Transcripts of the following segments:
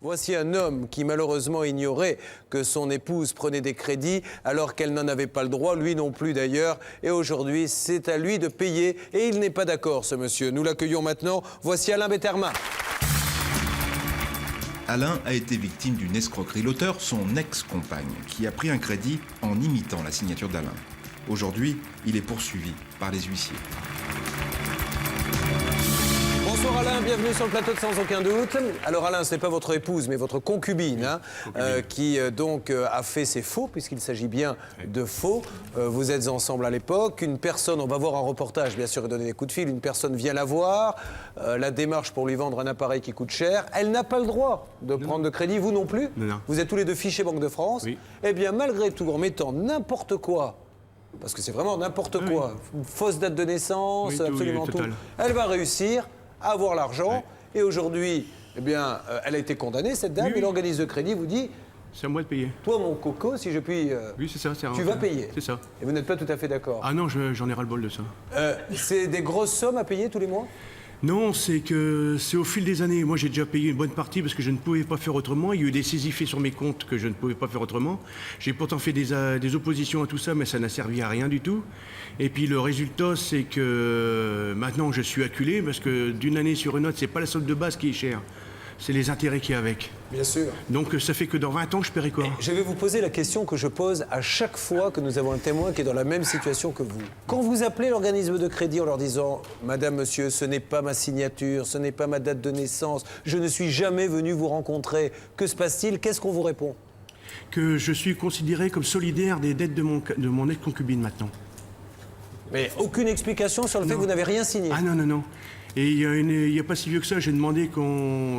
Voici un homme qui malheureusement ignorait que son épouse prenait des crédits alors qu'elle n'en avait pas le droit, lui non plus d'ailleurs. Et aujourd'hui, c'est à lui de payer et il n'est pas d'accord, ce monsieur. Nous l'accueillons maintenant. Voici Alain Betterman. Alain a été victime d'une escroquerie. L'auteur, son ex-compagne, qui a pris un crédit en imitant la signature d'Alain. Aujourd'hui, il est poursuivi par les huissiers. Bonsoir Alain, bienvenue sur le plateau de Sans aucun doute. Alors Alain, ce n'est pas votre épouse, mais votre concubine, qui donc a fait ses faux, puisqu'il s'agit bien de faux. Vous êtes ensemble à l'époque. Une personne, on va voir un reportage, bien sûr, et donner des coups de fil. Une personne vient la voir, la démarche pour lui vendre un appareil qui coûte cher. Elle n'a pas le droit de prendre de crédit, vous non plus. Non. Vous êtes tous les deux fichés Banque de France. Oui. Eh bien, malgré tout, en mettant n'importe quoi, parce que c'est vraiment n'importe quoi, une fausse date de naissance, Oui, absolument tout, total. elle va réussir à avoir l'argent. Et aujourd'hui, eh bien, elle a été condamnée, cette dame, Oui. et l'organisme de crédit vous dit, C'est à moi de payer. toi, mon coco, si je puis... Oui, c'est ça. tu vas payer. C'est ça. Et vous n'êtes pas tout à fait d'accord. Ah non, j'en ai ras-le-bol de ça. C'est des grosses sommes à payer tous les mois? Non, c'est au fil des années. Moi, j'ai déjà payé une bonne partie parce que je ne pouvais pas faire autrement. Il y a eu des saisies faits sur mes comptes que je ne pouvais pas faire autrement. J'ai pourtant fait des oppositions à tout ça, mais ça n'a servi à rien du tout. Et puis le résultat, c'est que maintenant, je suis acculé parce que d'une année sur une autre, c'est pas la solde de base qui est chère. C'est les intérêts qu'il y a avec. Bien sûr. Donc ça fait que dans 20 ans, je paierai quoi? Je vais vous poser la question que je pose à chaque fois que nous avons un témoin qui est dans la même situation que vous. Quand vous appelez l'organisme de crédit en leur disant « Madame, monsieur, ce n'est pas ma signature, ce n'est pas ma date de naissance, je ne suis jamais venu vous rencontrer, que se passe-t-il » Qu'est-ce qu'on vous répond? Que je suis considéré comme solidaire des dettes de mon ex-concubine maintenant. Mais aucune explication sur le fait que vous n'avez rien signé. Ah non. Et il n'y a pas si vieux que ça, j'ai demandé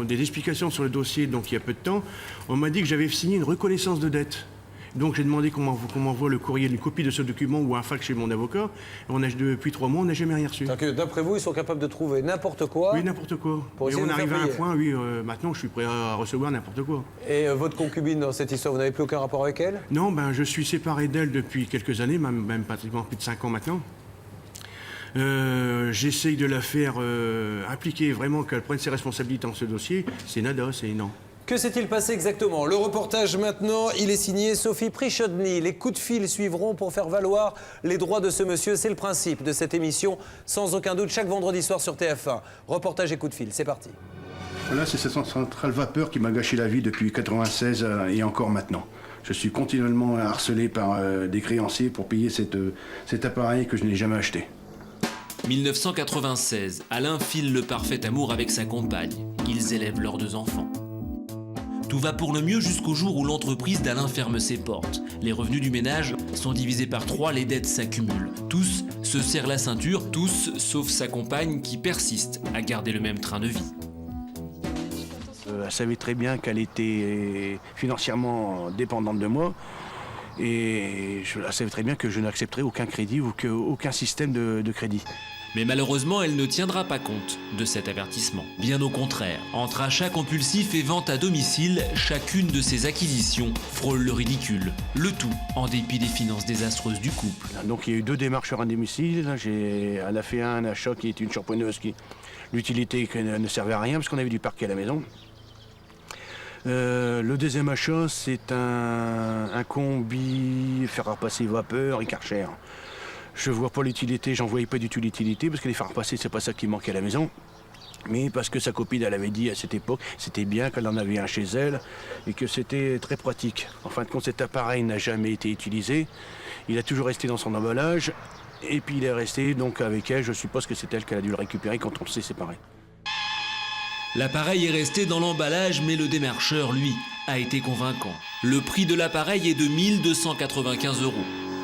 des explications sur le dossier, donc il y a peu de temps. On m'a dit que j'avais signé une reconnaissance de dette. Donc j'ai demandé qu'on m'envoie le courrier, une copie de ce document ou un fax chez mon avocat. Depuis 3 mois, on n'a jamais rien reçu. C'est-à-dire que d'après vous, ils sont capables de trouver n'importe quoi. Oui, n'importe quoi. Pour Et essayer on de vous arrive faire à un payer. point, oui, maintenant je suis prêt à recevoir n'importe quoi. Et votre concubine dans cette histoire, vous n'avez plus aucun rapport avec elle? Non, je suis séparé d'elle depuis quelques années, même pratiquement plus de 5 ans maintenant. J'essaye de la faire impliquer vraiment, qu'elle prenne ses responsabilités dans ce dossier. C'est nada, c'est non. Que s'est-il passé exactement? Le reportage maintenant, il est signé Sophie Prichodny. Les coups de fil suivront pour faire valoir les droits de ce monsieur. C'est le principe de cette émission, sans aucun doute, chaque vendredi soir sur TF1. Reportage et coups de fil, c'est parti. Voilà, c'est cette centrale vapeur qui m'a gâché la vie depuis 1996 et encore maintenant. Je suis continuellement harcelé par des créanciers pour payer cet appareil que je n'ai jamais acheté. 1996, Alain file le parfait amour avec sa compagne. Ils élèvent leurs 2 enfants. Tout va pour le mieux jusqu'au jour où l'entreprise d'Alain ferme ses portes. Les revenus du ménage sont divisés par 3, les dettes s'accumulent. Tous se serrent la ceinture, tous sauf sa compagne qui persiste à garder le même train de vie. Elle savait très bien qu'elle était financièrement dépendante de moi. Et elle savait très bien que je n'accepterais aucun crédit ou aucun système de crédit. Mais malheureusement, elle ne tiendra pas compte de cet avertissement. Bien au contraire, entre achats compulsifs et ventes à domicile, chacune de ces acquisitions frôle le ridicule. Le tout en dépit des finances désastreuses du couple. Donc il y a eu 2 démarcheurs à domicile. Elle a fait un achat qui est une shampoineuse l'utilité ne servait à rien parce qu'on avait du parquet à la maison. Le deuxième achat, c'est un combi fer à repasser vapeur et Karcher. Je vois pas l'utilité, j'en voyais pas du tout l'utilité parce que les fers à repasser, c'est pas ça qui manquait à la maison. Mais parce que sa copine, elle avait dit à cette époque, c'était bien qu'elle en avait un chez elle et que c'était très pratique. En fin de compte, cet appareil n'a jamais été utilisé. Il a toujours resté dans son emballage et puis il est resté donc avec elle. Je suppose que c'est elle qu'elle a dû le récupérer quand on s'est séparés. L'appareil est resté dans l'emballage, mais le démarcheur, lui, a été convaincant. Le prix de l'appareil est de 1 295 €,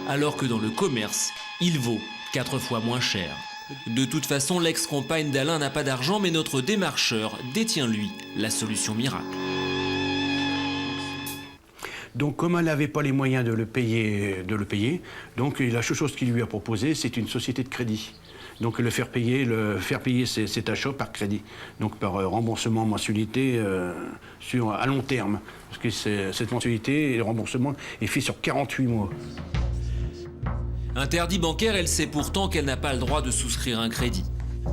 alors que dans le commerce, il vaut 4 fois moins cher. De toute façon, l'ex-compagne d'Alain n'a pas d'argent, mais notre démarcheur détient, lui, la solution miracle. Donc comme elle n'avait pas les moyens de le payer, donc la seule chose qu'il lui a proposé, c'est une société de crédit. Donc le faire payer cet achat par crédit, donc par remboursement mensualité à long terme. Parce que cette mensualité et le remboursement est fait sur 48 mois. Interdit bancaire, elle sait pourtant qu'elle n'a pas le droit de souscrire un crédit.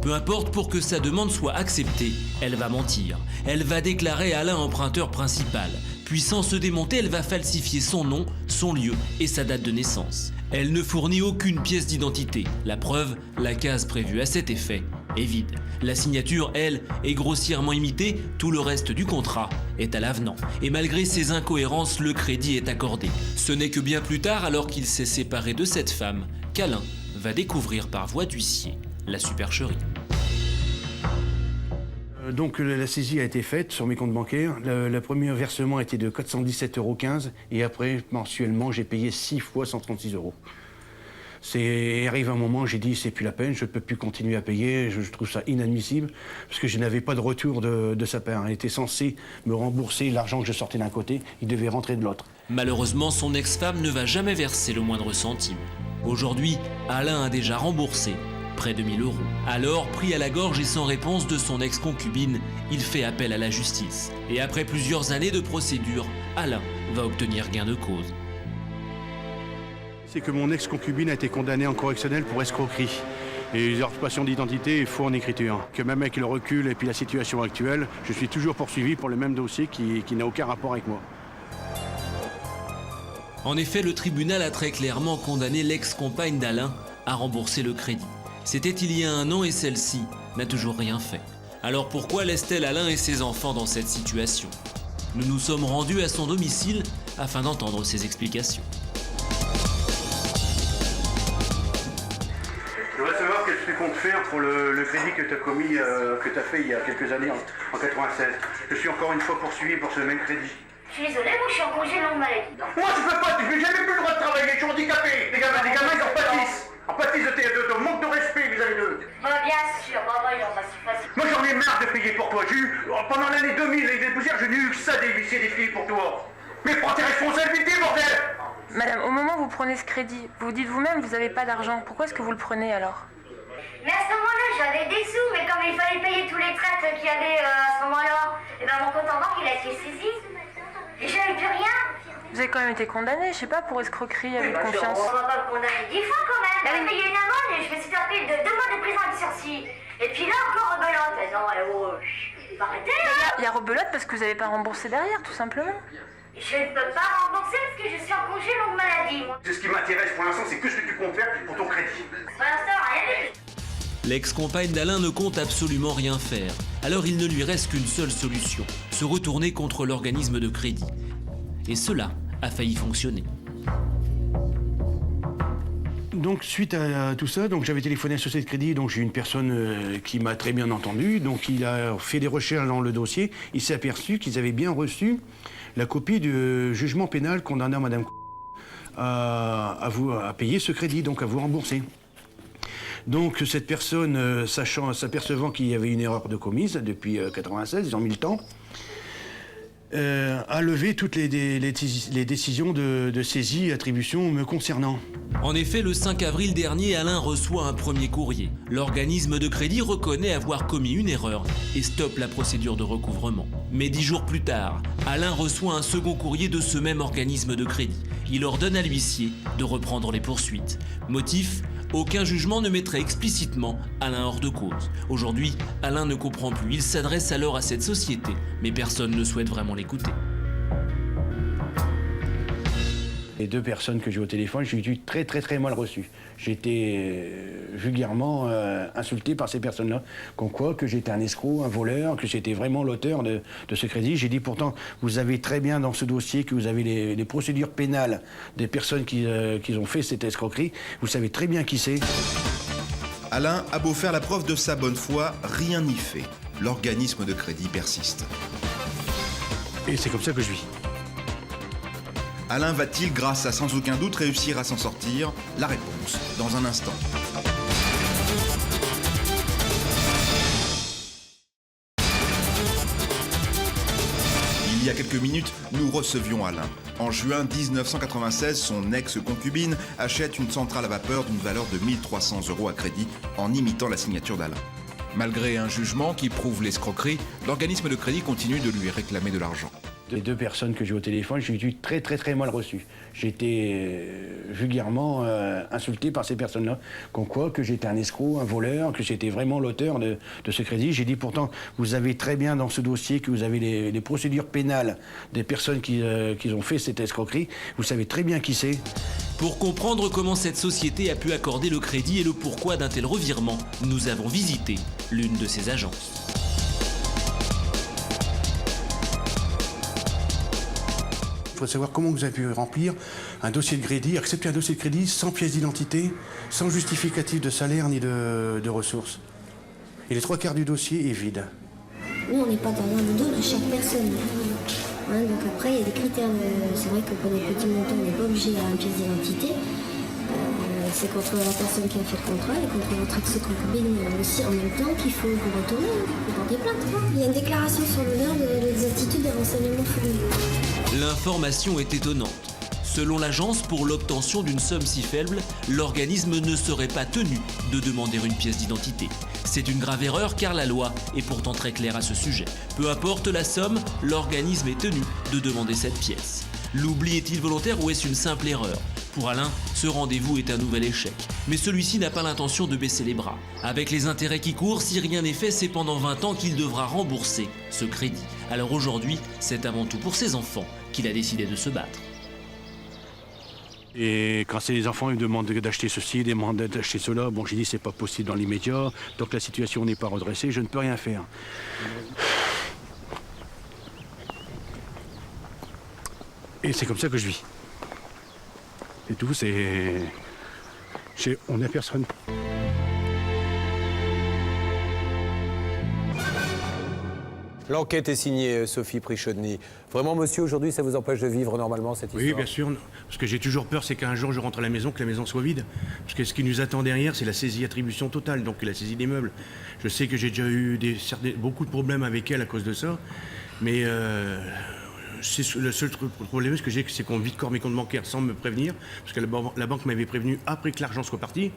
Peu importe, pour que sa demande soit acceptée, elle va mentir. Elle va déclarer Alain emprunteur principal. Puis sans se démonter, elle va falsifier son nom, son lieu et sa date de naissance. Elle ne fournit aucune pièce d'identité. La preuve, la case prévue à cet effet est vide. La signature, elle, est grossièrement imitée, tout le reste du contrat est à l'avenant. Et malgré ces incohérences, le crédit est accordé. Ce n'est que bien plus tard, alors qu'il s'est séparé de cette femme, qu'Alain va découvrir par voie d'huissier la supercherie. Donc la saisie a été faite sur mes comptes bancaires. Le premier versement était de 417,15 € et après, mensuellement, j'ai payé 6 fois 136 €. Arrive un moment, j'ai dit c'est plus la peine, je ne peux plus continuer à payer, je trouve ça inadmissible parce que je n'avais pas de retour de sa part. Il était censé me rembourser l'argent que je sortais d'un côté, il devait rentrer de l'autre. Malheureusement, son ex-femme ne va jamais verser le moindre centime. Aujourd'hui, Alain a déjà remboursé près de 1 000 €. Alors, pris à la gorge et sans réponse de son ex-concubine, il fait appel à la justice. Et après plusieurs années de procédure, Alain va obtenir gain de cause. C'est que mon ex-concubine a été condamnée en correctionnel pour escroquerie et usurpation d'identité et faux en écriture. Que même avec le recul et puis la situation actuelle, je suis toujours poursuivi pour le même dossier qui n'a aucun rapport avec moi. En effet, le tribunal a très clairement condamné l'ex-compagne d'Alain à rembourser le crédit. C'était il y a 1 an et celle-ci n'a toujours rien fait. Alors pourquoi laisse-t-elle Alain et ses enfants dans cette situation? Nous nous sommes rendus à son domicile afin d'entendre ses explications. Je voudrais savoir qu'est-ce que tu comptes faire pour le crédit que tu as commis, que tu as fait il y a quelques années, en 96. Je suis encore une fois poursuivi pour ce même crédit. Je suis désolée, moi je suis en congé longue maladie. Moi je peux pas, je n'ai jamais plus le droit de travailler, je suis handicapé. Les gamins ils en pâtissent. En pâtissent de manque de respect vis-à-vis d'eux. Bah bien sûr, bah voyons, bah c'est facile. Moi j'en ai marre de payer pour toi. Pendant l'année 2000, avec des poussières, je n'ai eu que ça des huissiers des filles pour toi. Mais prends tes responsabilités, bordel! Madame, au moment où vous prenez ce crédit, vous dites vous-même que vous n'avez pas d'argent. Pourquoi est-ce que vous le prenez alors? Mais à ce moment-là, j'avais des sous, mais comme il fallait payer tous les traites qu'il y avait à ce moment-là, et ben mon compte en banque il a été saisi. Et j'avais plus rien. Vous avez quand même été condamné, je sais pas, pour escroquerie avec confiance. On va pas me condamner 10 fois quand même. J'avais payé une amende et je me suis tapé de 2 mois de prison avec sursis. Et puis là encore rebelote. Mais non, faut arrêter là. Il y a rebelote parce que vous n'avez pas remboursé derrière, tout simplement. Je ne peux pas rembourser parce que je suis en congé longue maladie. C'est ce qui m'intéresse pour l'instant, c'est que ce que tu comptes faire pour ton crédit. Pour l'instant, rien du tout. L'ex-compagne d'Alain ne compte absolument rien faire. Alors il ne lui reste qu'une seule solution, se retourner contre l'organisme de crédit. Et cela a failli fonctionner. Donc suite à tout ça, donc j'avais téléphoné à la société de crédit, donc j'ai eu une personne qui m'a très bien entendu, donc il a fait des recherches dans le dossier, il s'est aperçu qu'ils avaient bien reçu la copie du jugement pénal condamnant Madame à payer ce crédit, donc à vous rembourser. Donc cette personne, s'apercevant qu'il y avait une erreur de commise depuis 96, ils ont mis le temps, a levé toutes les décisions de saisie et attribution me concernant. En effet, le 5 avril dernier, Alain reçoit un premier courrier. L'organisme de crédit reconnaît avoir commis une erreur et stoppe la procédure de recouvrement. Mais 10 jours plus tard, Alain reçoit un second courrier de ce même organisme de crédit. Il ordonne à l'huissier de reprendre les poursuites. Motif ? Aucun jugement ne mettrait explicitement Alain hors de cause. Aujourd'hui, Alain ne comprend plus. Il s'adresse alors à cette société, mais personne ne souhaite vraiment l'écouter. Les 2 personnes que j'ai au téléphone, j'ai été très mal reçu. J'ai été vulgairement insulté par ces personnes-là. Comme quoi, que j'étais un escroc, un voleur, que j'étais vraiment l'auteur de ce crédit. J'ai dit pourtant, vous avez très bien dans ce dossier que vous avez les procédures pénales des personnes qui ont fait cette escroquerie. Vous savez très bien qui c'est. Alain a beau faire la preuve de sa bonne foi, rien n'y fait. L'organisme de crédit persiste. Et c'est comme ça que je vis. Alain va-t-il, grâce à sans aucun doute, réussir à s'en sortir? La réponse, dans un instant. Il y a quelques minutes, nous recevions Alain. En juin 1996, son ex-concubine achète une centrale à vapeur d'une valeur de 1 300 € à crédit en imitant la signature d'Alain. Malgré un jugement qui prouve l'escroquerie, l'organisme de crédit continue de lui réclamer de l'argent. Les 2 personnes que j'ai au téléphone, j'ai été très très très mal reçu. J'ai été vulgairement insulté par ces personnes-là. Comme quoi, que j'étais un escroc, un voleur, que j'étais vraiment l'auteur de ce crédit. J'ai dit pourtant, vous avez très bien dans ce dossier que vous avez les procédures pénales des personnes qui ont fait cette escroquerie. Vous savez très bien qui c'est. Pour comprendre comment cette société a pu accorder le crédit et le pourquoi d'un tel revirement, nous avons visité l'une de ces agences. Il faut savoir comment vous avez pu remplir un dossier de crédit, accepter un dossier de crédit sans pièce d'identité, sans justificatif de salaire ni de ressources. Et les 3/4 du dossier est vide. Nous, on n'est pas derrière le dos de chaque personne. Hein, donc après, il y a des critères. C'est vrai que pour des petits montants, on n'est pas obligé d'avoir une pièce d'identité. C'est contre la personne qui a fait le contrat et contre votre ex-concubine aussi en même temps qu'il faut vous retourner, vous porter plainte. Il y a une déclaration sur l'honneur des attitudes des renseignements fournis. L'information est étonnante. Selon l'agence, pour l'obtention d'une somme si faible, l'organisme ne serait pas tenu de demander une pièce d'identité. C'est une grave erreur car la loi est pourtant très claire à ce sujet. Peu importe la somme, l'organisme est tenu de demander cette pièce. L'oubli est-il volontaire ou est-ce une simple erreur ? Pour Alain, ce rendez-vous est un nouvel échec. Mais celui-ci n'a pas l'intention de baisser les bras. Avec les intérêts qui courent, si rien n'est fait, c'est pendant 20 ans qu'il devra rembourser ce crédit. Alors aujourd'hui, c'est avant tout pour ses enfants qu'il a décidé de se battre. Et quand c'est les enfants, ils me demandent d'acheter ceci, ils me demandent d'acheter cela. Bon, j'ai dit c'est pas possible dans l'immédiat. Donc la situation n'est pas redressée, je ne peux rien faire. Et c'est comme ça que je vis. Et tout, on n'a personne. L'enquête est signée Sophie Prichodny. Vraiment, monsieur, aujourd'hui, ça vous empêche de vivre normalement cette histoire? Oui, bien sûr. Parce que j'ai toujours peur, c'est qu'un jour je rentre à la maison, que la maison soit vide. Parce que ce qui nous attend derrière, c'est la saisie-attribution totale, donc la saisie des meubles. Je sais que j'ai déjà eu beaucoup de problèmes avec elle à cause de ça. Mais le seul problème que j'ai, c'est qu'on vide corps mes comptes bancaires sans me prévenir. Parce que la banque m'avait prévenu après que l'argent soit parti.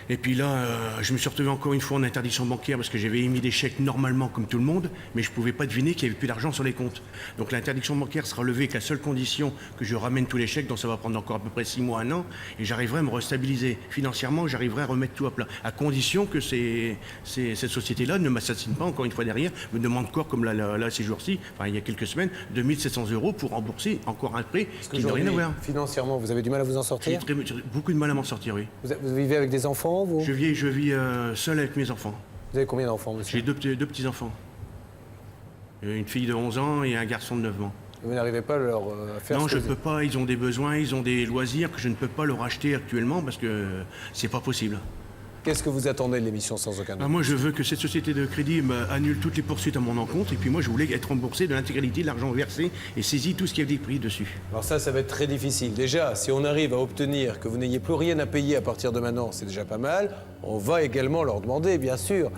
Et puis là, je me suis retrouvé encore une fois en interdiction bancaire parce que j'avais émis des chèques normalement comme tout le monde, mais je ne pouvais pas deviner qu'il n'y avait plus d'argent sur les comptes. Donc l'interdiction bancaire sera levée qu'à seule condition que je ramène tous les chèques, donc ça va prendre encore à peu près 6 mois, 1 an, et j'arriverai à me restabiliser financièrement, j'arriverai à remettre tout à plat, à condition que cette société-là ne m'assassine pas encore une fois derrière, me demande quoi, comme là ces jours-ci, enfin il y a quelques semaines, 2700 € pour rembourser encore un prêt qui n'a rien à voir. Financièrement, vous avez du mal à vous en sortir? J'ai beaucoup de mal à m'en sortir, oui. Vous vivez avec des enfants? Je vis seul avec mes enfants. Vous avez combien d'enfants, monsieur? J'ai deux petits-enfants. Une fille de 11 ans et un garçon de 9 ans. Vous n'arrivez pas à leur faire... Non, je ne peux pas. Ils ont des besoins, ils ont des loisirs que je ne peux pas leur acheter actuellement parce que c'est pas possible. Qu'est-ce que vous attendez de l'émission Sans aucun doute? Moi, je veux que cette société de crédit annule toutes les poursuites à mon encontre. Et puis moi, je voulais être remboursé de l'intégralité de l'argent versé et saisi tout ce qui avait été pris dessus. Alors ça va être très difficile. Déjà, si on arrive à obtenir que vous n'ayez plus rien à payer à partir de maintenant, c'est déjà pas mal. On va également leur demander, bien sûr,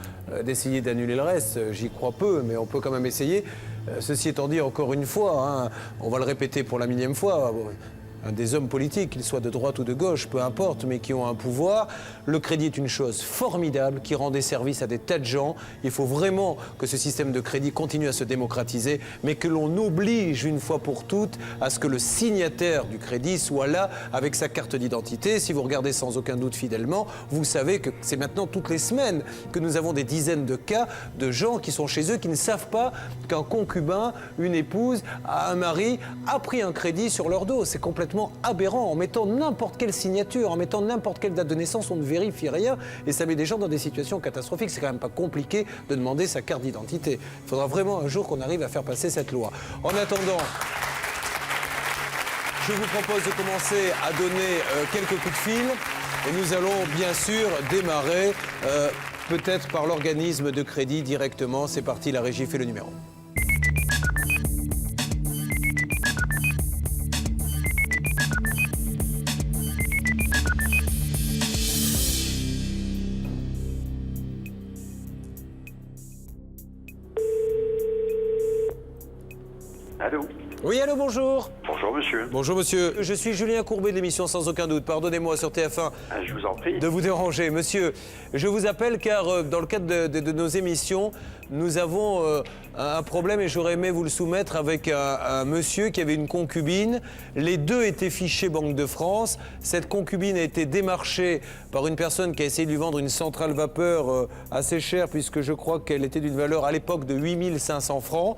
d'essayer d'annuler le reste. J'y crois peu, mais on peut quand même essayer. Ceci étant dit, encore une fois, on va le répéter pour la millième fois, des hommes politiques, qu'ils soient de droite ou de gauche, peu importe, mais qui ont un pouvoir. Le crédit est une chose formidable qui rend des services à des tas de gens. Il faut vraiment que ce système de crédit continue à se démocratiser, mais que l'on oblige une fois pour toutes à ce que le signataire du crédit soit là avec sa carte d'identité. Si vous regardez Sans aucun doute fidèlement, vous savez que c'est maintenant toutes les semaines que nous avons des dizaines de cas de gens qui sont chez eux qui ne savent pas qu'un concubin, une épouse, un mari a pris un crédit sur leur dos. C'est complètement aberrant. En mettant n'importe quelle signature, en mettant n'importe quelle date de naissance, on ne vérifie rien et ça met des gens dans des situations catastrophiques. C'est quand même pas compliqué de demander sa carte d'identité. Il faudra vraiment un jour qu'on arrive à faire passer cette loi. En attendant, je vous propose de commencer à donner quelques coups de fil et nous allons bien sûr démarrer peut-être par l'organisme de crédit directement. C'est parti, la régie fait le numéro. Allô? Oui, allô, bonjour. Bonjour monsieur. Bonjour monsieur, je suis Julien Courbet de l'émission Sans aucun doute. Pardonnez-moi sur TF1 Je vous en prie. de vous déranger. Monsieur, je vous appelle car dans le cadre de nos émissions, nous avons un problème et j'aurais aimé vous le soumettre avec un monsieur qui avait une concubine. Les deux étaient fichés Banque de France. Cette concubine a été démarchée par une personne qui a essayé de lui vendre une centrale vapeur assez chère puisque je crois qu'elle était d'une valeur à l'époque de 8 500 francs.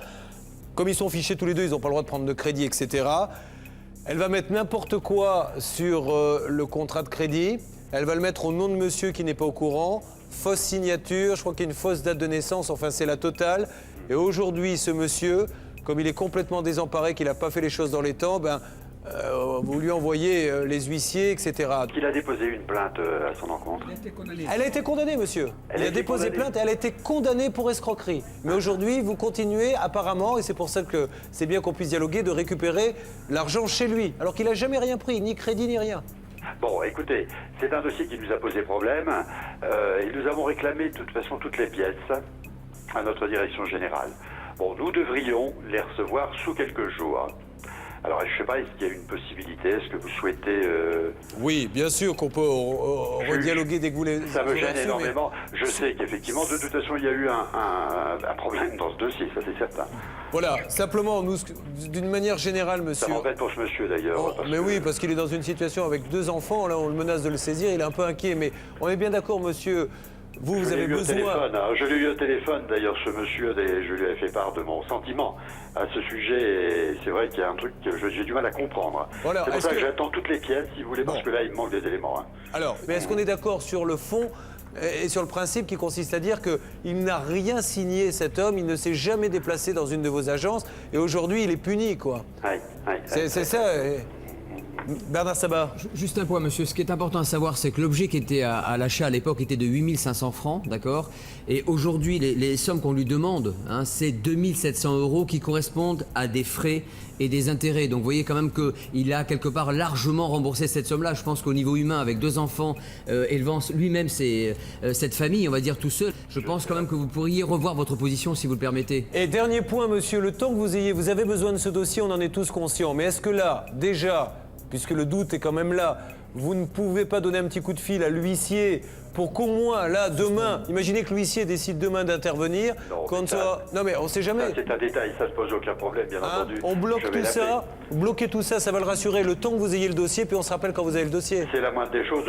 Comme ils sont fichés tous les deux, ils n'ont pas le droit de prendre de crédit, etc. Elle va mettre n'importe quoi sur le contrat de crédit. Elle va le mettre au nom de monsieur qui n'est pas au courant. Fausse signature, je crois qu'il y a une fausse date de naissance, enfin c'est la totale. Et aujourd'hui, ce monsieur, comme il est complètement désemparé, qu'il n'a pas fait les choses dans les temps, vous lui envoyez les huissiers, etc. Il a déposé une plainte à son encontre. Elle a été condamnée, monsieur. Il a déposé plainte et elle a été condamnée pour escroquerie. Mais aujourd'hui, vous continuez apparemment, et c'est pour ça que c'est bien qu'on puisse dialoguer, de récupérer l'argent chez lui, alors qu'il n'a jamais rien pris, ni crédit, ni rien. Bon, écoutez, c'est un dossier qui nous a posé problème et nous avons réclamé de toute façon toutes les pièces à notre direction générale. Bon, nous devrions les recevoir sous quelques jours. Alors, je ne sais pas, est-ce qu'il y a une possibilité? Est-ce que vous souhaitez... Oui, bien sûr qu'on peut redialoguer dès que vous les... Ça me gêne énormément. Je sais qu'effectivement, de toute façon, il y a eu un problème dans ce dossier, ça c'est certain. Voilà, simplement, nous, d'une manière générale, monsieur... Ça m'embête pour ce monsieur, d'ailleurs. Mais oui, parce qu'il est dans une situation avec 2 enfants, là, on le menace de le saisir, il est un peu inquiet. Mais on est bien d'accord, monsieur, vous avez besoin... Je l'ai eu au téléphone, d'ailleurs, ce monsieur, je lui ai fait part de mon sentiment à ce sujet, et c'est vrai qu'il y a un truc que j'ai du mal à comprendre. Voilà, c'est pour ça que j'attends toutes les pièces, si vous voulez, parce que là, il me manque des éléments. Alors, mais est-ce qu'on est d'accord sur le fond et sur le principe qui consiste à dire qu'il n'a rien signé, cet homme, il ne s'est jamais déplacé dans une de vos agences, et aujourd'hui, il est puni, quoi. C'est ça. Bernard Sabat. Juste un point, monsieur. Ce qui est important à savoir, c'est que l'objet qui était à l'achat à l'époque était de 8 500 francs, d'accord? Et aujourd'hui, les sommes qu'on lui demande, c'est 2 700 € qui correspondent à des frais et des intérêts. Donc vous voyez quand même qu'il a quelque part largement remboursé cette somme-là. Je pense qu'au niveau humain, avec 2 enfants, élevant lui-même cette famille, on va dire tout seul, je pense quand même que vous pourriez revoir votre position si vous le permettez. Et dernier point, monsieur, le temps que vous avez besoin de ce dossier, on en est tous conscients. Mais est-ce que là, déjà, puisque le doute est quand même là, vous ne pouvez pas donner un petit coup de fil à l'huissier pour qu'au moins, là, demain, imaginez que l'huissier décide demain d'intervenir, Non mais on sait jamais. Ça, c'est un détail, ça se pose aucun problème, bien entendu. On bloque tout ça, bloquer tout ça, ça va le rassurer le temps que vous ayez le dossier, puis on se rappelle quand vous avez le dossier. C'est la moindre des choses,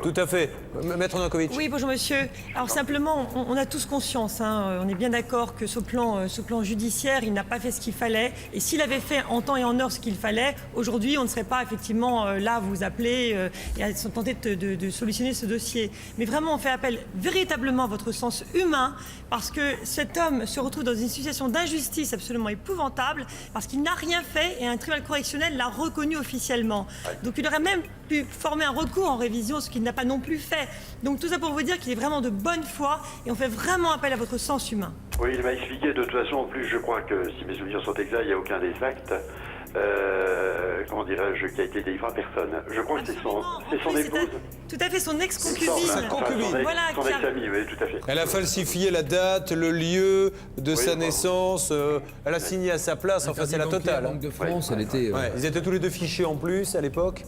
Tout à fait. Maître Nankovic. Oui, bonjour monsieur. Alors simplement, on a tous conscience, on est bien d'accord que ce plan judiciaire, il n'a pas fait ce qu'il fallait. Et s'il avait fait en temps et en heure ce qu'il fallait, aujourd'hui, on ne serait pas effectivement là à vous appeler et à tenter de solutionner ce dossier. Mais vraiment, on fait appel véritablement à votre sens humain, parce que cet homme se retrouve dans une situation d'injustice absolument épouvantable, parce qu'il n'a rien fait et un tribunal correctionnel l'a reconnu officiellement. Donc il aurait même pu former un recours en révision, ce qu'il n'a pas non plus fait. Donc tout ça pour vous dire qu'il est vraiment de bonne foi et on fait vraiment appel à votre sens humain. Oui, il m'a expliqué de toute façon, en plus je crois que si mes souvenirs sont exacts, il n'y a aucun des actes. Comment dirais-je, qui a été délivré à personne. Je crois que c'est son épouse. Tout à fait, son ex-concubine. Voilà, son ex-amie, oui, tout à fait. Elle a falsifié la date, le lieu de sa naissance, elle a signé à sa place, enfin c'est la totale. Banque de France, elle était... Ils étaient tous les deux fichés en plus à l'époque.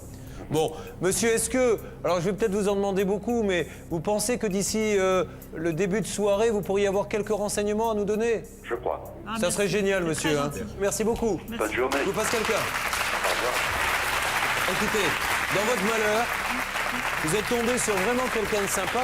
Bon, monsieur, est-ce que, alors je vais peut-être vous en demander beaucoup, mais vous pensez que d'ici le début de soirée, vous pourriez avoir quelques renseignements à nous donner? Je crois. Ça serait génial, monsieur. Merci beaucoup. Bonne journée. Je vous passe quelqu'un. Au revoir. Écoutez, dans votre malheur, vous êtes tombé sur vraiment quelqu'un de sympa.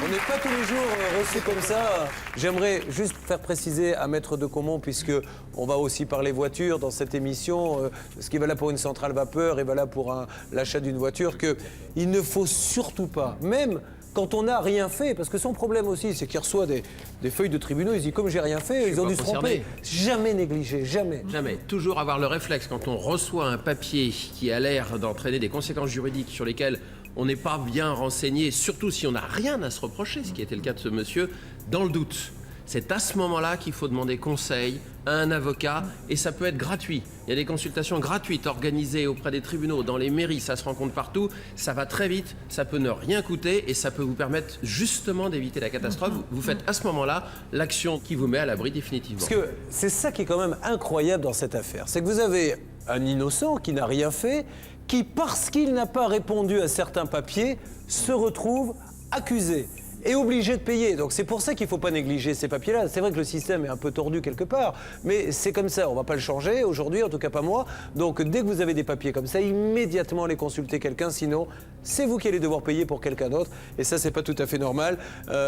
On n'est pas tous les jours reçus comme ça. J'aimerais juste faire préciser à Maître de Caumont, puisque on va aussi parler voiture dans cette émission, ce qui est valable pour une centrale vapeur est valable pour l'achat d'une voiture, qu'il ne faut surtout pas, même quand on n'a rien fait, parce que son problème aussi, c'est qu'il reçoit des feuilles de tribunaux, il se dit comme j'ai rien fait, ils ont dû se tromper. Jamais négliger, jamais. Jamais. Toujours avoir le réflexe quand on reçoit un papier qui a l'air d'entraîner des conséquences juridiques sur lesquelles on n'est pas bien renseigné, surtout si on n'a rien à se reprocher, ce qui était le cas de ce monsieur, dans le doute. C'est à ce moment-là qu'il faut demander conseil à un avocat et ça peut être gratuit. Il y a des consultations gratuites organisées auprès des tribunaux, dans les mairies, ça se rencontre partout. Ça va très vite, ça peut ne rien coûter et ça peut vous permettre justement d'éviter la catastrophe. Vous faites à ce moment-là l'action qui vous met à l'abri définitivement. Parce que c'est ça qui est quand même incroyable dans cette affaire. C'est que vous avez un innocent qui n'a rien fait, qui, parce qu'il n'a pas répondu à certains papiers, se retrouve accusé et obligé de payer. Donc c'est pour ça qu'il ne faut pas négliger ces papiers-là. C'est vrai que le système est un peu tordu quelque part, mais c'est comme ça, on ne va pas le changer aujourd'hui, en tout cas pas moi. Donc dès que vous avez des papiers comme ça, immédiatement allez consulter quelqu'un, sinon c'est vous qui allez devoir payer pour quelqu'un d'autre. Et ça, c'est pas tout à fait normal.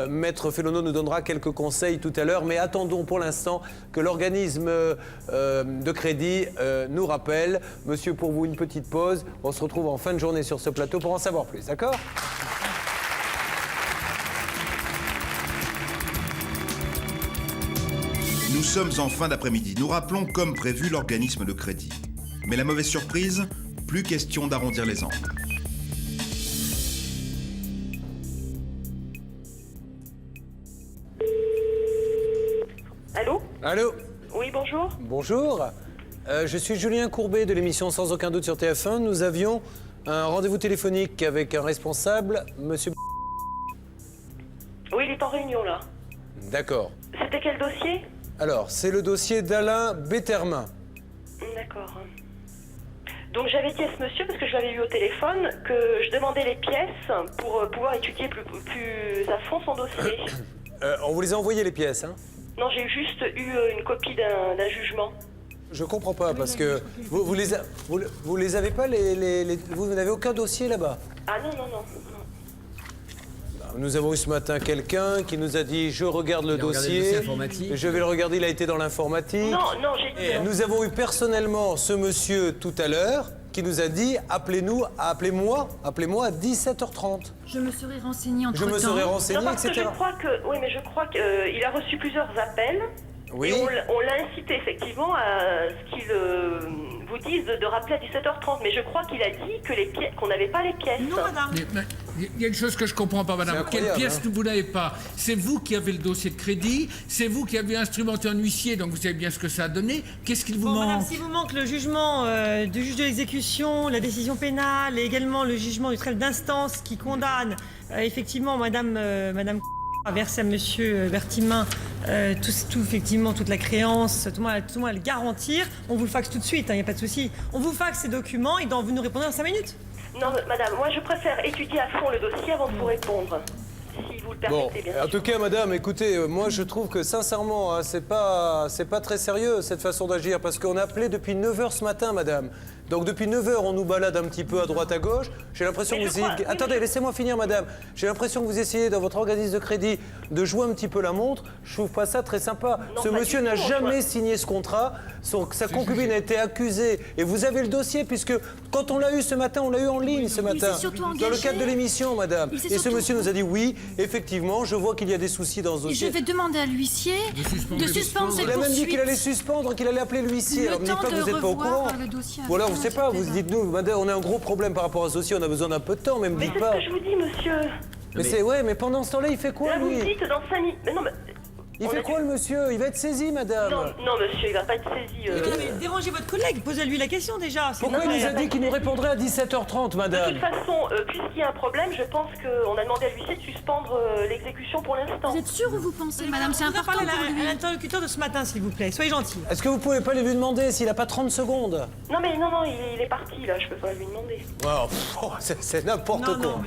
Maître Fellono nous donnera quelques conseils tout à l'heure, mais attendons pour l'instant que l'organisme de crédit nous rappelle. Monsieur, pour vous, une petite pause. On se retrouve en fin de journée sur ce plateau pour en savoir plus, d'accord ? Nous sommes en fin d'après-midi. Nous rappelons comme prévu l'organisme de crédit. Mais la mauvaise surprise, plus question d'arrondir les angles. Allô ? Allô ? Oui, bonjour. Bonjour. Je suis Julien Courbet de l'émission Sans aucun doute sur TF1. Nous avions un rendez-vous téléphonique avec un responsable, monsieur... Oui, il est en réunion, là. D'accord. C'était quel dossier ? Alors, c'est le dossier d'Alain Bettermin. D'accord. Donc j'avais dit à ce monsieur, parce que je l'avais eu au téléphone, que je demandais les pièces pour pouvoir étudier plus à fond son dossier. On vous les a envoyées, les pièces, hein ? Non, j'ai juste eu une copie d'un jugement. Je comprends pas, parce que vous les avez pas, vous n'avez aucun dossier là-bas. Ah non, non, non. Nous avons eu ce matin quelqu'un qui nous a dit « Je regarde le dossier, je vais le regarder, il a été dans l'informatique. » Non, non, j'ai dit... Nous avons eu personnellement ce monsieur tout à l'heure qui nous a dit « Appelez-moi à 17h30. » Je me serais renseignée entre-temps. Je me serais renseignée, non, parce que etc. je crois que... Oui, mais je crois qu'il a reçu plusieurs appels. Oui. Et on l'a incité effectivement à ce qu'il vous dise de rappeler à 17h30. Mais je crois qu'il a dit que qu'on n'avait pas les pièces. Non, madame. Il y a une chose que je ne comprends pas, madame. Quelle pièce vous n'avez pas? C'est vous qui avez le dossier de crédit, c'est vous qui avez instrumenté un huissier, donc vous savez bien ce que ça a donné. Qu'est-ce qu'il vous manque? Madame, s'il vous manque le jugement du juge de l'exécution, la décision pénale et également le jugement du tribunal d'instance qui condamne effectivement Madame a versé à Monsieur Bertimin effectivement toute la créance, tout le monde à le garantir. On vous le faxe tout de suite, il n'y a pas de souci. On vous faxe ces documents et vous nous répondez dans 5 minutes. Non, madame, moi je préfère étudier à fond le dossier avant de vous répondre. Si vous le permettez, bien sûr. En tout cas, madame, écoutez, moi je trouve que sincèrement, hein, c'est pas très sérieux cette façon d'agir parce qu'on a appelé depuis 9h ce matin, madame. Donc depuis 9h, on nous balade un petit peu à droite à gauche. J'ai l'impression que vous essayez... Attendez, laissez-moi finir, madame. J'ai l'impression que vous essayez, dans votre organisme de crédit, de jouer un petit peu la montre. Je trouve pas ça très sympa. Non, ce monsieur n'a jamais signé ce contrat. Sa concubine a été accusée. Et vous avez le dossier, puisque quand on l'a eu ce matin, on l'a eu en ligne ce matin. Dans le cadre de l'émission, madame. Et ce monsieur nous a dit oui, effectivement, je vois qu'il y a des soucis dans ce dossier. Je vais demander à l'huissier de suspendre cette poursuite. Il a même dit qu'il allait suspendre, qu'il allait appeler l'huissier. Alors ne dites pas que vous n'êtes pas au courant. Ou alors, je sais pas, vous dites-nous, madame, on a un gros problème par rapport à ce dossier, on a besoin d'un peu de temps, mais me dites pas. C'est ce que je vous dis, monsieur. Mais pendant ce temps-là, il fait quoi, là, lui? Vous dites dans 5 minutes. Mais non, mais... Il fait quoi, le monsieur? Il va être saisi, madame. Non, monsieur, il va pas être saisi. Mais dérangez votre collègue, posez-lui la question déjà. Pourquoi il nous a dit qu'il nous répondrait à 17h30, madame? De toute façon, puisqu'il y a un problème, je pense qu'on a demandé à l'huissier de suspendre l'exécution pour l'instant. Vous êtes sûre ou vous pensez, madame? C'est important pour lui. À l'interlocuteur de ce matin, s'il vous plaît. Soyez gentil. Est-ce que vous pouvez pas lui demander s'il a pas 30 secondes? Non, mais non, il est parti, là. Je peux pas lui demander. Oh, c'est n'importe quoi.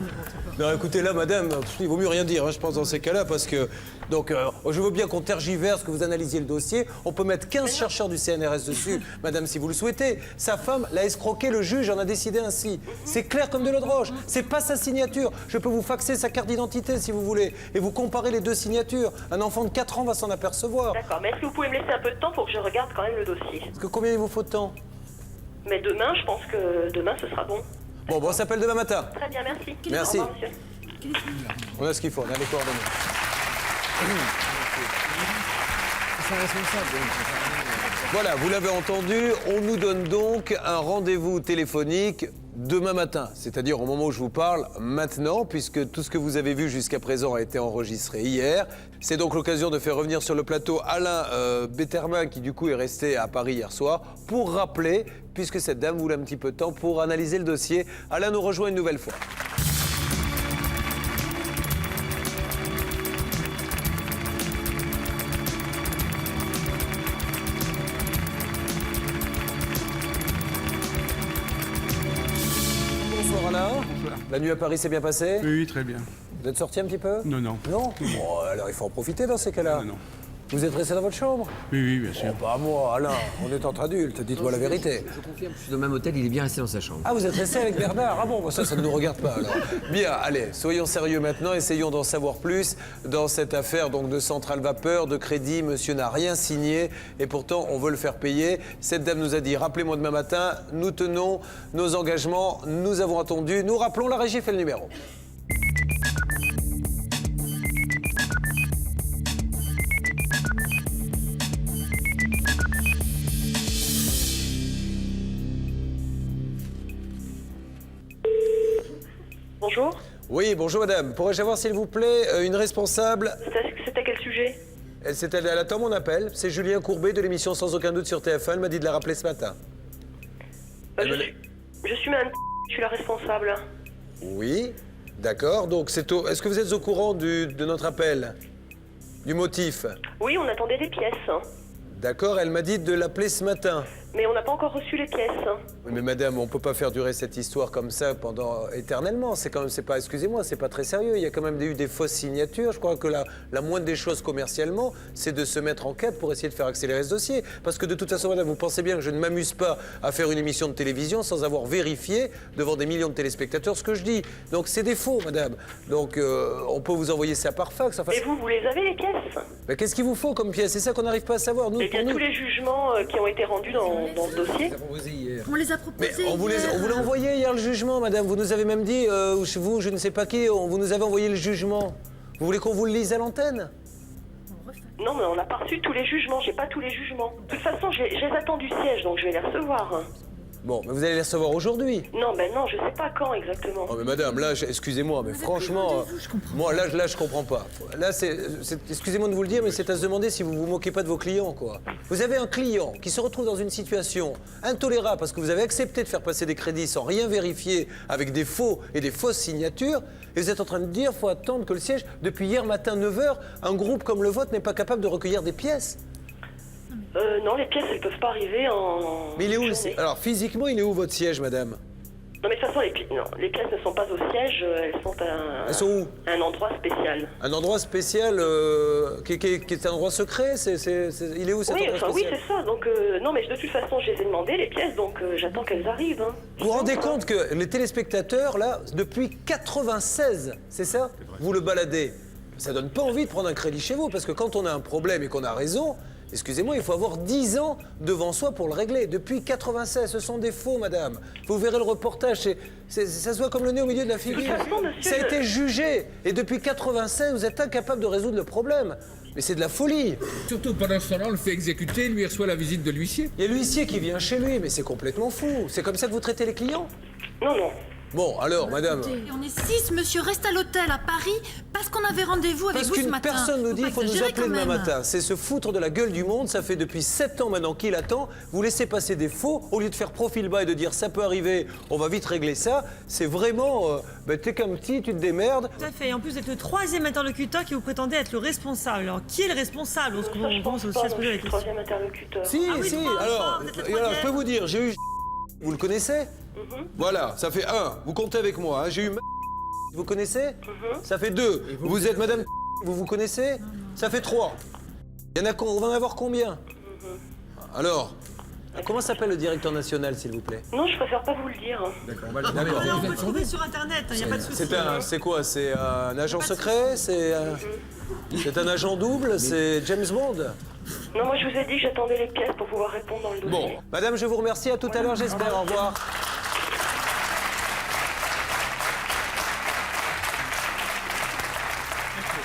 Non, écoutez, là, madame, il vaut mieux rien dire, hein, je pense, dans ces cas-là, parce que... Donc, je veux bien qu'on tergiverse, que vous analysiez le dossier. On peut mettre 15 chercheurs du CNRS dessus, madame, si vous le souhaitez. Sa femme l'a escroqué, le juge en a décidé ainsi. C'est clair comme de l'eau de roche. C'est pas sa signature. Je peux vous faxer sa carte d'identité, si vous voulez, et vous comparer les deux signatures. Un enfant de 4 ans va s'en apercevoir. D'accord, mais est-ce que vous pouvez me laisser un peu de temps pour que je regarde quand même le dossier? Parce que combien il vous faut de temps? Mais demain, je pense que demain, ce sera bon. Bon, on s'appelle demain matin. Très bien, merci. Merci. Au revoir, monsieur. On a ce qu'il faut, on a les coordonnées. C'est un responsable. Voilà, vous l'avez entendu, on nous donne donc un rendez-vous téléphonique demain matin, c'est-à-dire au moment où je vous parle, maintenant, puisque tout ce que vous avez vu jusqu'à présent a été enregistré hier. C'est donc l'occasion de faire revenir sur le plateau Alain Betterman, qui du coup est resté à Paris hier soir, pour rappeler, puisque cette dame voulait un petit peu de temps pour analyser le dossier. Alain nous rejoint une nouvelle fois. Bonsoir Alain. La nuit à Paris s'est bien passée? Oui, très bien. Vous êtes sorti un petit peu? Non, non. Non? Bon, alors il faut en profiter dans ces cas-là. Non, non. Vous êtes resté dans votre chambre? Oui, oui, bien sûr. Oh, pas moi, Alain, on est entre adultes, dites-moi la vérité. Je confirme, je suis dans le même hôtel, il est bien resté dans sa chambre. Ah, vous êtes resté avec Bernard? Ah bon, ça ne nous regarde pas alors. Bien, allez, soyons sérieux maintenant, essayons d'en savoir plus dans cette affaire donc de centrale vapeur, de crédit. Monsieur n'a rien signé et pourtant on veut le faire payer. Cette dame nous a dit, rappelez-moi demain matin, nous tenons nos engagements, nous avons attendu, nous rappelons, la régie fait le numéro. Bonjour. Oui, bonjour madame. Pourrais-je avoir, s'il vous plaît, une responsable? C'est à quel sujet? Elle attend mon appel. C'est Julien Courbet de l'émission Sans aucun doute sur TF1. Elle m'a dit de la rappeler ce matin. Je suis madame, je suis la responsable. Oui, d'accord. Donc, est-ce que vous êtes au courant de notre appel? Du motif? Oui, on attendait des pièces. D'accord, elle m'a dit de l'appeler ce matin. Mais on n'a pas encore reçu les pièces. Oui, mais madame, on peut pas faire durer cette histoire comme ça éternellement. C'est pas, excusez-moi, c'est pas très sérieux. Il y a quand même eu des fausses signatures. Je crois que la moindre des choses commercialement, c'est de se mettre en quête pour essayer de faire accélérer ce dossier. Parce que de toute façon, madame, vous pensez bien que je ne m'amuse pas à faire une émission de télévision sans avoir vérifié devant des millions de téléspectateurs ce que je dis. Donc c'est des faux, madame. Donc on peut vous envoyer ça par fax. Enfin, et vous les avez les pièces? Mais qu'est-ce qu'il vous faut comme pièces? C'est ça qu'on n'arrive pas à savoir. Nous, eh bien, tous les jugements qui ont été rendus dans le dossier. On les a proposés. Mais on vous l'a envoyé hier le jugement, madame. Vous nous avez même dit, chez vous, je ne sais pas qui, vous nous avez envoyé le jugement. Vous voulez qu'on vous le lise à l'antenne? Non, mais on n'a pas reçu tous les jugements. J'ai pas tous les jugements. De toute façon, je les attends du siège, donc je vais les recevoir. Bon, mais vous allez les recevoir aujourd'hui? Non, ben non, je sais pas quand exactement. Oh mais madame, là, excusez-moi, mais franchement, moi là, je comprends pas. Là, excusez-moi de vous le dire, mais c'est à se demander si vous vous moquez pas de vos clients, quoi. Vous avez un client qui se retrouve dans une situation intolérable parce que vous avez accepté de faire passer des crédits sans rien vérifier, avec des faux et des fausses signatures, et vous êtes en train de dire, faut attendre que le siège, depuis hier matin 9h, un groupe comme le vôtre n'est pas capable de recueillir des pièces. Non, les pièces, elles peuvent pas arriver en... Mais il est où alors, physiquement, il est où votre siège, madame? Non, mais de toute façon, les pièces ne sont pas au siège, elles sont à... Elles sont où? Un endroit spécial. Un endroit spécial qui est un endroit secret? Il est où cet endroit spécial? Oui, c'est ça. Donc, non, mais de toute façon, je les ai demandé, les pièces, donc j'attends qu'elles arrivent. Hein. Vous vous rendez compte que les téléspectateurs, là, depuis 96, c'est ça? Vous le baladez. Ça donne pas envie de prendre un crédit chez vous, parce que quand on a un problème et qu'on a raison... Excusez-moi, il faut avoir 10 ans devant soi pour le régler. Depuis 96, ce sont des faux, madame. Vous verrez le reportage, ça se voit comme le nez au milieu de la figure. Ça a été jugé. Et depuis 96, vous êtes incapable de résoudre le problème. Mais c'est de la folie. Surtout pendant ce temps-là, on le fait exécuter, lui reçoit la visite de l'huissier. Il y a l'huissier qui vient chez lui, mais c'est complètement fou. C'est comme ça que vous traitez les clients? Non, non. Bon, alors, madame... Écoutez, on est 6, monsieur, reste à l'hôtel à Paris parce qu'on avait rendez-vous avec vous ce matin. Parce qu'une personne nous dit qu'il faut nous appeler demain matin. C'est se foutre de la gueule du monde. Ça fait depuis 7 ans maintenant qu'il attend. Vous laissez passer des faux au lieu de faire profil bas et de dire ça peut arriver, on va vite régler ça. C'est vraiment... t'es qu'un petit, tu te démerdes. Tout à fait. Et en plus, vous êtes le 3e interlocuteur qui vous prétendez être le responsable. Alors, qui est le responsable? Je pense aussi à se poser la question. 3e interlocuteur. Si, alors, je peux vous dire, j'ai eu... Vous le connaissez? Voilà, ça fait 1. Vous comptez avec moi. Hein. J'ai eu... Vous connaissez? Ça fait 2. Vous êtes madame... Vous connaissez? Ça fait 3. Il y en a on va en avoir combien? Alors, comment s'appelle le directeur national, s'il vous plaît? Non, je préfère pas vous le dire. D'accord, on va le On peut le trouver sur Internet, il n'y a pas de souci. C'est quoi? C'est un agent secret? C'est un agent double? C'est James Bond? Non, moi je vous ai dit que j'attendais les pièces pour pouvoir répondre dans le dossier. Bon, madame, je vous remercie. À tout à l'heure, j'espère. Au revoir.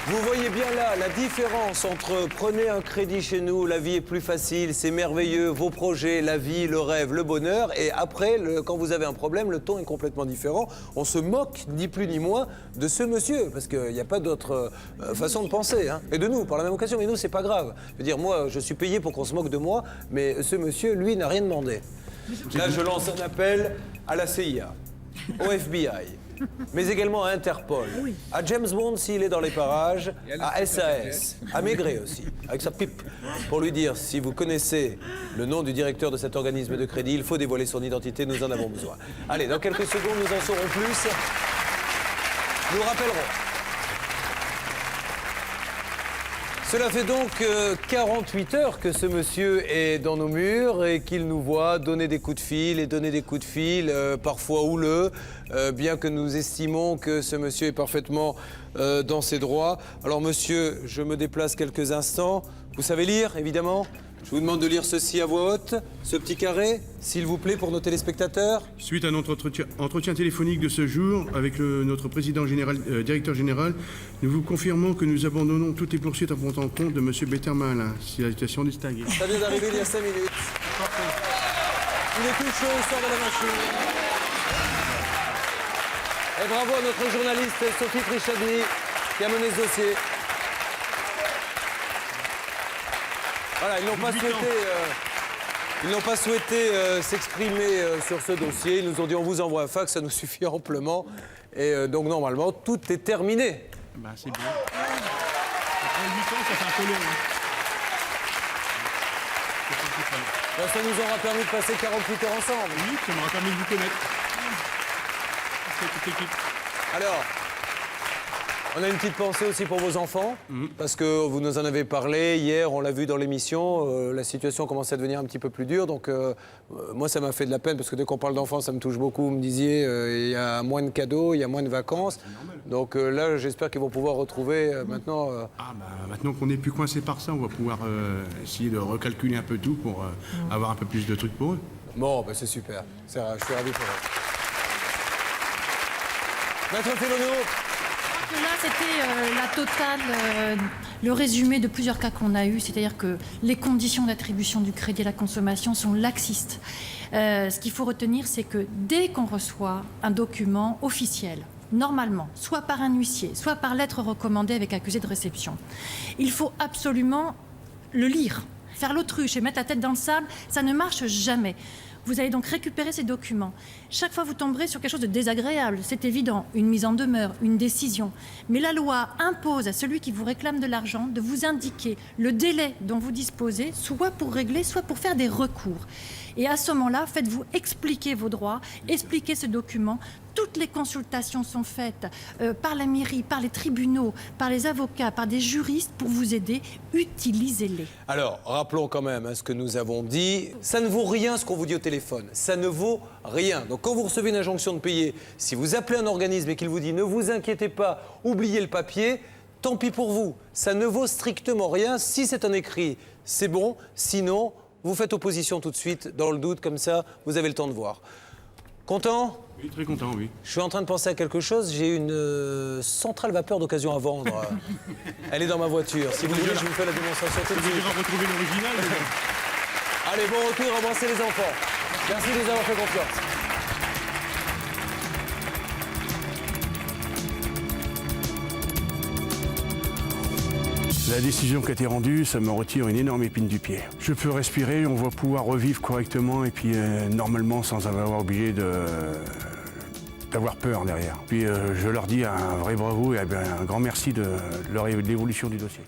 Vous voyez bien là la différence entre prenez un crédit chez nous, la vie est plus facile, c'est merveilleux, vos projets, la vie, le rêve, le bonheur. Et après, quand vous avez un problème, le ton est complètement différent. On se moque, ni plus ni moins, de ce monsieur. Parce qu'il n'y a pas d'autre façon de penser. Hein. Et de nous, par la même occasion. Mais nous, c'est pas grave. Je veux dire, moi, je suis payé pour qu'on se moque de moi. Mais ce monsieur, lui, n'a rien demandé. Là, je lance un appel à la CIA, au FBI. Mais également à Interpol, à James Bond s'il est dans les parages, à SAS, à Maigret aussi, avec sa pipe, pour lui dire si vous connaissez le nom du directeur de cet organisme de crédit, il faut dévoiler son identité, nous en avons besoin. Allez, dans quelques secondes, nous en saurons plus. Nous rappellerons. Cela fait donc 48 heures que ce monsieur est dans nos murs et qu'il nous voit donner des coups de fil et donner des coups de fil, parfois houleux, bien que nous estimons que ce monsieur est parfaitement dans ses droits. Alors monsieur, je me déplace quelques instants. Vous savez lire, évidemment ? Je vous demande de lire ceci à voix haute, ce petit carré, s'il vous plaît, pour nos téléspectateurs. Suite à notre entretien téléphonique de ce jour avec notre président général, directeur général, nous vous confirmons que nous abandonnons toutes les poursuites en portant compte de M. Betterman. Situation distinguée. Ça vient d'arriver il y a 5 minutes. Il est tout chaud, il sort de la machine. Et bravo à notre journaliste Sophie Trichadny qui a mené ce dossier. Voilà, ils n'ont pas souhaité s'exprimer sur ce dossier. Ils nous ont dit on vous envoie un fax, ça nous suffit amplement. Et donc normalement, tout est terminé. Bah, c'est bien. Après 8 ans, ça fait un peu long. Ça nous aura permis de passer 48 heures ensemble. Oui, ça m'aura permis de vous connaître. C'est toute l'équipe. Alors, on a une petite pensée aussi pour vos enfants, parce que vous nous en avez parlé hier, on l'a vu dans l'émission, la situation commençait à devenir un petit peu plus dure, donc moi ça m'a fait de la peine, parce que dès qu'on parle d'enfants, ça me touche beaucoup. Vous me disiez, il y a moins de cadeaux, il y a moins de vacances, donc là j'espère qu'ils vont pouvoir retrouver maintenant... Maintenant qu'on n'est plus coincé par ça, on va pouvoir essayer de recalculer un peu tout pour avoir un peu plus de trucs pour eux. Bon, c'est super, je suis ravi pour eux. Maître Félono. Là, c'était la totale, le résumé de plusieurs cas qu'on a eus, c'est-à-dire que les conditions d'attribution du crédit à la consommation sont laxistes. Ce qu'il faut retenir, c'est que dès qu'on reçoit un document officiel, normalement, soit par un huissier, soit par lettre recommandée avec accusé de réception, il faut absolument le lire. Faire l'autruche et mettre la tête dans le sable, ça ne marche jamais. Vous allez donc récupérer ces documents. Chaque fois, vous tomberez sur quelque chose de désagréable. C'est évident, une mise en demeure, une décision. Mais la loi impose à celui qui vous réclame de l'argent de vous indiquer le délai dont vous disposez, soit pour régler, soit pour faire des recours. Et à ce moment-là, faites-vous expliquer vos droits, expliquez ce document. Toutes les consultations sont faites par la mairie, par les tribunaux, par les avocats, par des juristes pour vous aider. Utilisez-les. Alors, rappelons quand même ce que nous avons dit. Ça ne vaut rien ce qu'on vous dit au téléphone. Ça ne vaut rien. Donc quand vous recevez une injonction de payer, si vous appelez un organisme et qu'il vous dit « ne vous inquiétez pas, oubliez le papier », tant pis pour vous. Ça ne vaut strictement rien. Si c'est un écrit, c'est bon. Sinon, vous faites opposition tout de suite, dans le doute, comme ça, vous avez le temps de voir. Content ? Oui, très content, oui. Je suis en train de penser à quelque chose. J'ai une centrale vapeur d'occasion à vendre. Elle est dans ma voiture. Si vous voulez, je vous fais la démonstration tout de suite. Vous avez retrouvé l'original. Allez, bon retour, embrassez les enfants. Merci de nous avoir fait confiance. La décision qui a été rendue, ça me retire une énorme épine du pied. Je peux respirer, on va pouvoir revivre correctement et puis normalement sans avoir obligé d'avoir peur derrière. Puis je leur dis un vrai bravo et un grand merci de l'évolution du dossier.